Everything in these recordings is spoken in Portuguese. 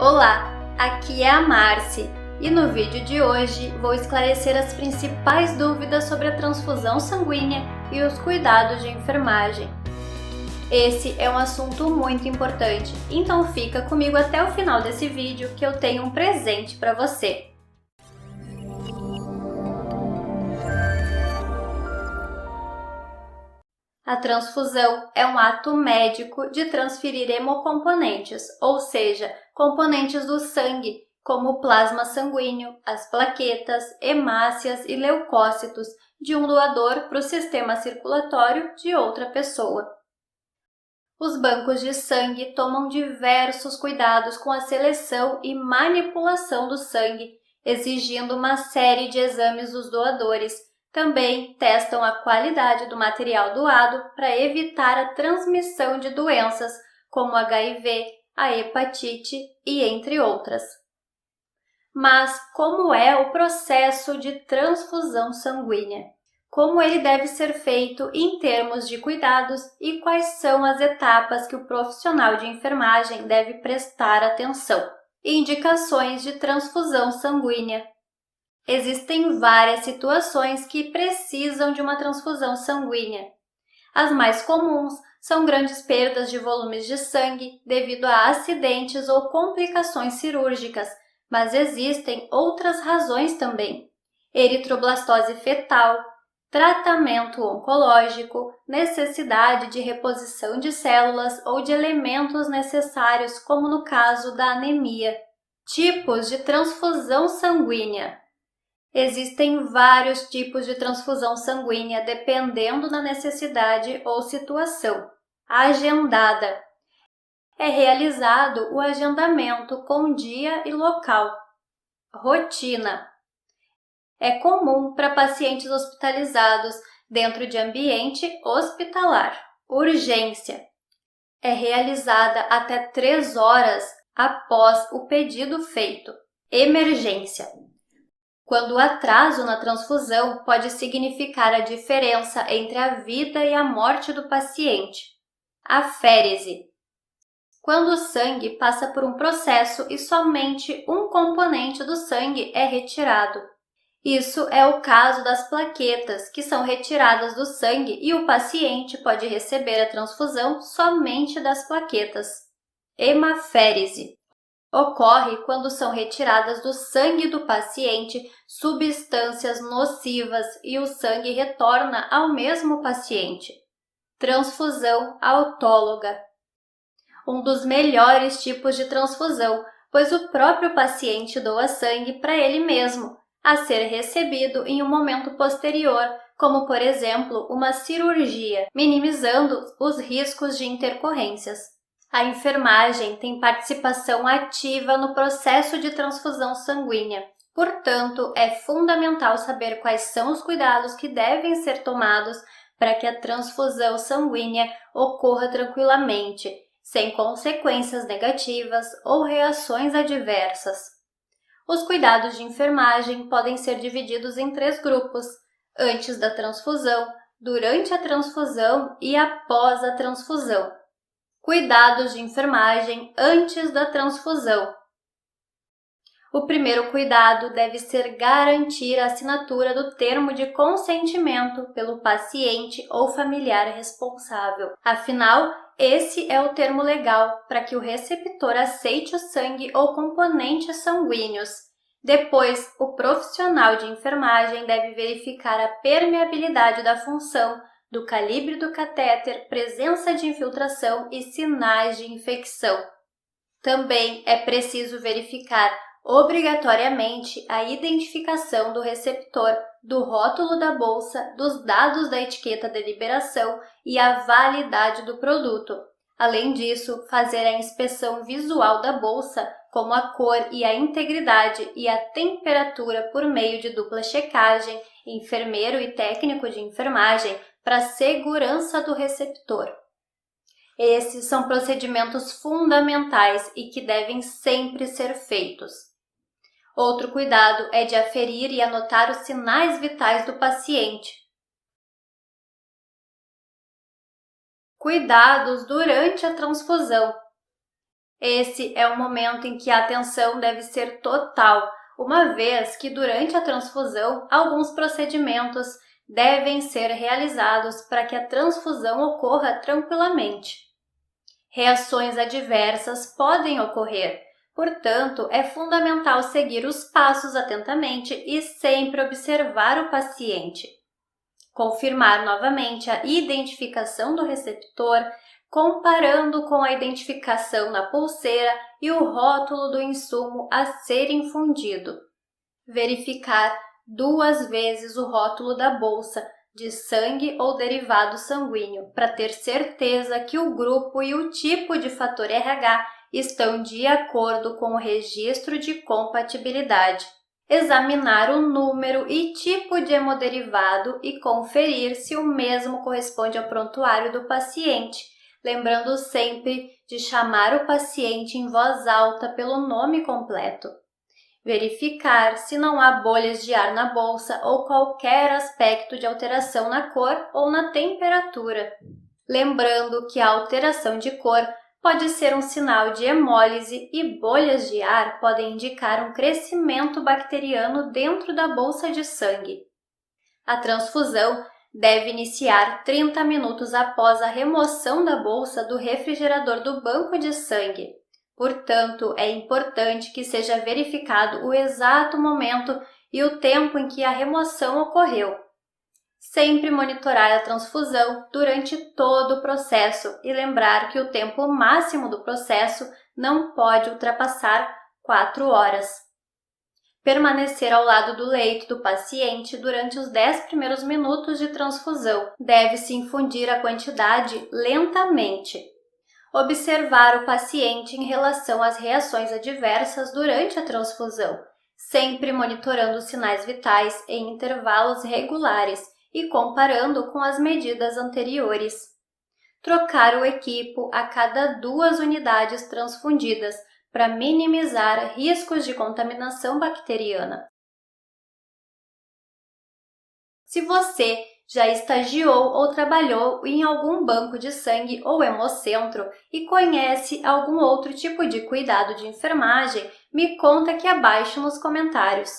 Olá, aqui é a Marci e no vídeo de hoje vou esclarecer as principais dúvidas sobre a transfusão sanguínea e os cuidados de enfermagem. Esse é um assunto muito importante, então fica comigo até o final desse vídeo que eu tenho um presente para você. A transfusão é um ato médico de transferir hemocomponentes, ou seja, componentes do sangue, como o plasma sanguíneo, as plaquetas, hemácias e leucócitos, de um doador para o sistema circulatório de outra pessoa. Os bancos de sangue tomam diversos cuidados com a seleção e manipulação do sangue, exigindo uma série de exames dos doadores. Também testam a qualidade do material doado para evitar a transmissão de doenças como HIV, a hepatite e entre outras. Mas como é o processo de transfusão sanguínea? Como ele deve ser feito em termos de cuidados e quais são as etapas que o profissional de enfermagem deve prestar atenção? Indicações de transfusão sanguínea. Existem várias situações que precisam de uma transfusão sanguínea. As mais comuns são grandes perdas de volumes de sangue devido a acidentes ou complicações cirúrgicas, mas existem outras razões também. Eritroblastose fetal, tratamento oncológico, necessidade de reposição de células ou de elementos necessários, como no caso da anemia. Tipos de transfusão sanguínea. Existem vários tipos de transfusão sanguínea dependendo da necessidade ou situação. Agendada. É realizado o agendamento com dia e local. Rotina. É comum para pacientes hospitalizados dentro de ambiente hospitalar. Urgência. É realizada até 3 horas após o pedido feito. Emergência. Quando o atraso na transfusão pode significar a diferença entre a vida e a morte do paciente. Aférese. Quando o sangue passa por um processo e somente um componente do sangue é retirado. Isso é o caso das plaquetas, que são retiradas do sangue e o paciente pode receber a transfusão somente das plaquetas. Hemaférese. Ocorre quando são retiradas do sangue do paciente substâncias nocivas e o sangue retorna ao mesmo paciente. Transfusão autóloga. Um dos melhores tipos de transfusão, pois o próprio paciente doa sangue para ele mesmo, a ser recebido em um momento posterior, como por exemplo uma cirurgia, minimizando os riscos de intercorrências. A enfermagem tem participação ativa no processo de transfusão sanguínea. Portanto, é fundamental saber quais são os cuidados que devem ser tomados para que a transfusão sanguínea ocorra tranquilamente, sem consequências negativas ou reações adversas. Os cuidados de enfermagem podem ser divididos em 3 grupos: antes da transfusão, durante a transfusão e após a transfusão. Cuidados de enfermagem antes da transfusão. O primeiro cuidado deve ser garantir a assinatura do termo de consentimento pelo paciente ou familiar responsável. Afinal, esse é o termo legal para que o receptor aceite o sangue ou componentes sanguíneos. Depois, o profissional de enfermagem deve verificar a permeabilidade da função, do calibre do catéter, presença de infiltração e sinais de infecção. Também é preciso verificar obrigatoriamente a identificação do receptor, do rótulo da bolsa, dos dados da etiqueta de liberação e a validade do produto. Além disso, fazer a inspeção visual da bolsa, como a cor e a integridade e a temperatura por meio de dupla checagem, enfermeiro e técnico de enfermagem, para a segurança do receptor. Esses são procedimentos fundamentais e que devem sempre ser feitos. Outro cuidado é de aferir e anotar os sinais vitais do paciente. Cuidados durante a transfusão. Esse é o momento em que a atenção deve ser total, uma vez que durante a transfusão, alguns procedimentos devem ser realizados para que a transfusão ocorra tranquilamente. Reações adversas podem ocorrer, portanto, é fundamental seguir os passos atentamente e sempre observar o paciente. Confirmar novamente a identificação do receptor, comparando com a identificação na pulseira e o rótulo do insumo a ser infundido. Verificar 2 vezes o rótulo da bolsa de sangue ou derivado sanguíneo para ter certeza que o grupo e o tipo de fator RH estão de acordo com o registro de compatibilidade. Examinar o número e tipo de hemoderivado e conferir se o mesmo corresponde ao prontuário do paciente, lembrando sempre de chamar o paciente em voz alta pelo nome completo. Verificar se não há bolhas de ar na bolsa ou qualquer aspecto de alteração na cor ou na temperatura. Lembrando que a alteração de cor pode ser um sinal de hemólise e bolhas de ar podem indicar um crescimento bacteriano dentro da bolsa de sangue. A transfusão deve iniciar 30 minutos após a remoção da bolsa do refrigerador do banco de sangue. Portanto, é importante que seja verificado o exato momento e o tempo em que a remoção ocorreu. Sempre monitorar a transfusão durante todo o processo e lembrar que o tempo máximo do processo não pode ultrapassar 4 horas. Permanecer ao lado do leito do paciente durante os 10 primeiros minutos de transfusão. Deve-se infundir a quantidade lentamente. Observar o paciente em relação às reações adversas durante a transfusão, sempre monitorando os sinais vitais em intervalos regulares e comparando com as medidas anteriores. Trocar o equipo a cada 2 unidades transfundidas para minimizar riscos de contaminação bacteriana. Se você já estagiou ou trabalhou em algum banco de sangue ou hemocentro e conhece algum outro tipo de cuidado de enfermagem, me conta aqui abaixo nos comentários.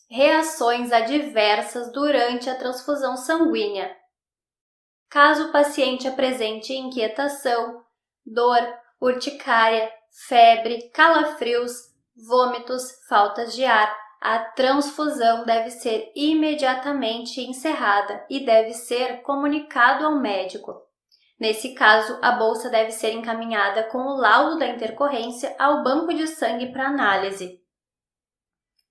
Reações adversas durante a transfusão sanguínea. Caso o paciente apresente inquietação, dor, urticária, febre, calafrios, vômitos, faltas de ar, a transfusão deve ser imediatamente encerrada e deve ser comunicado ao médico. Nesse caso, a bolsa deve ser encaminhada com o laudo da intercorrência ao banco de sangue para análise.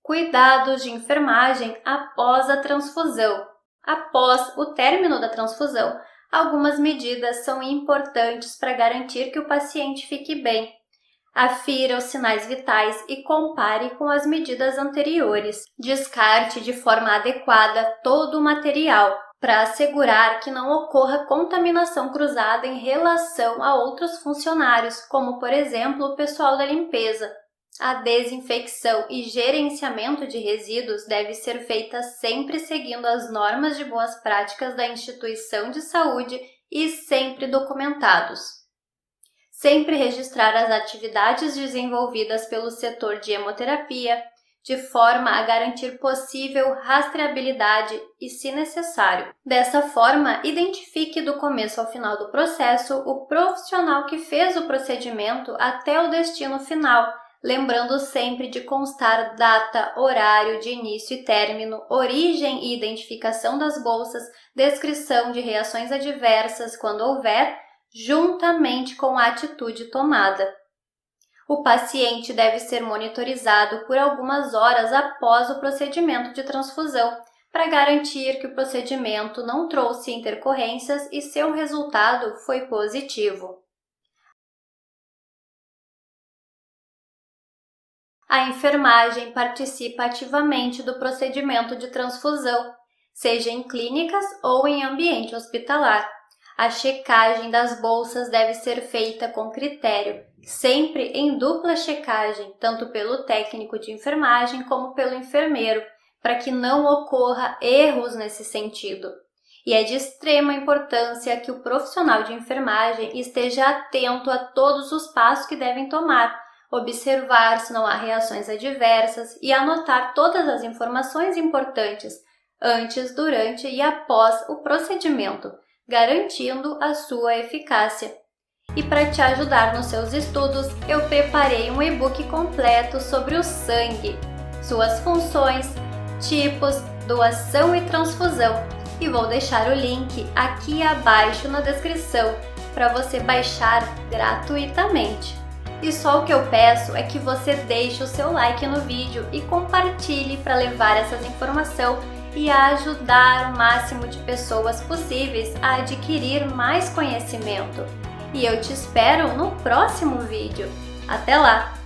Cuidados de enfermagem após a transfusão. Após o término da transfusão, algumas medidas são importantes para garantir que o paciente fique bem. Afira os sinais vitais e compare com as medidas anteriores. Descarte de forma adequada todo o material, para assegurar que não ocorra contaminação cruzada em relação a outros funcionários, como, por exemplo, o pessoal da limpeza. A desinfecção e gerenciamento de resíduos deve ser feita sempre seguindo as normas de boas práticas da instituição de saúde e sempre documentados. Sempre registrar as atividades desenvolvidas pelo setor de hemoterapia, de forma a garantir possível rastreabilidade e, se necessário. Dessa forma, identifique do começo ao final do processo o profissional que fez o procedimento até o destino final, lembrando sempre de constar data, horário de início e término, origem e identificação das bolsas, descrição de reações adversas quando houver, juntamente com a atitude tomada. O paciente deve ser monitorizado por algumas horas após o procedimento de transfusão, para garantir que o procedimento não trouxe intercorrências e seu resultado foi positivo. A enfermagem participa ativamente do procedimento de transfusão, seja em clínicas ou em ambiente hospitalar. A checagem das bolsas deve ser feita com critério, sempre em dupla checagem, tanto pelo técnico de enfermagem como pelo enfermeiro, para que não ocorra erros nesse sentido. e é de extrema importância que o profissional de enfermagem esteja atento a todos os passos que devem tomar, observar se não há reações adversas e anotar todas as informações importantes antes, durante e após o procedimento, garantindo a sua eficácia. E para te ajudar nos seus estudos, eu preparei um e-book completo sobre o sangue, suas funções, tipos, doação e transfusão. E vou deixar o link aqui abaixo na descrição para você baixar gratuitamente. E só o que eu peço é que você deixe o seu like no vídeo e compartilhe para levar essas informações e ajudar o máximo de pessoas possíveis a adquirir mais conhecimento. E eu te espero no próximo vídeo. Até lá!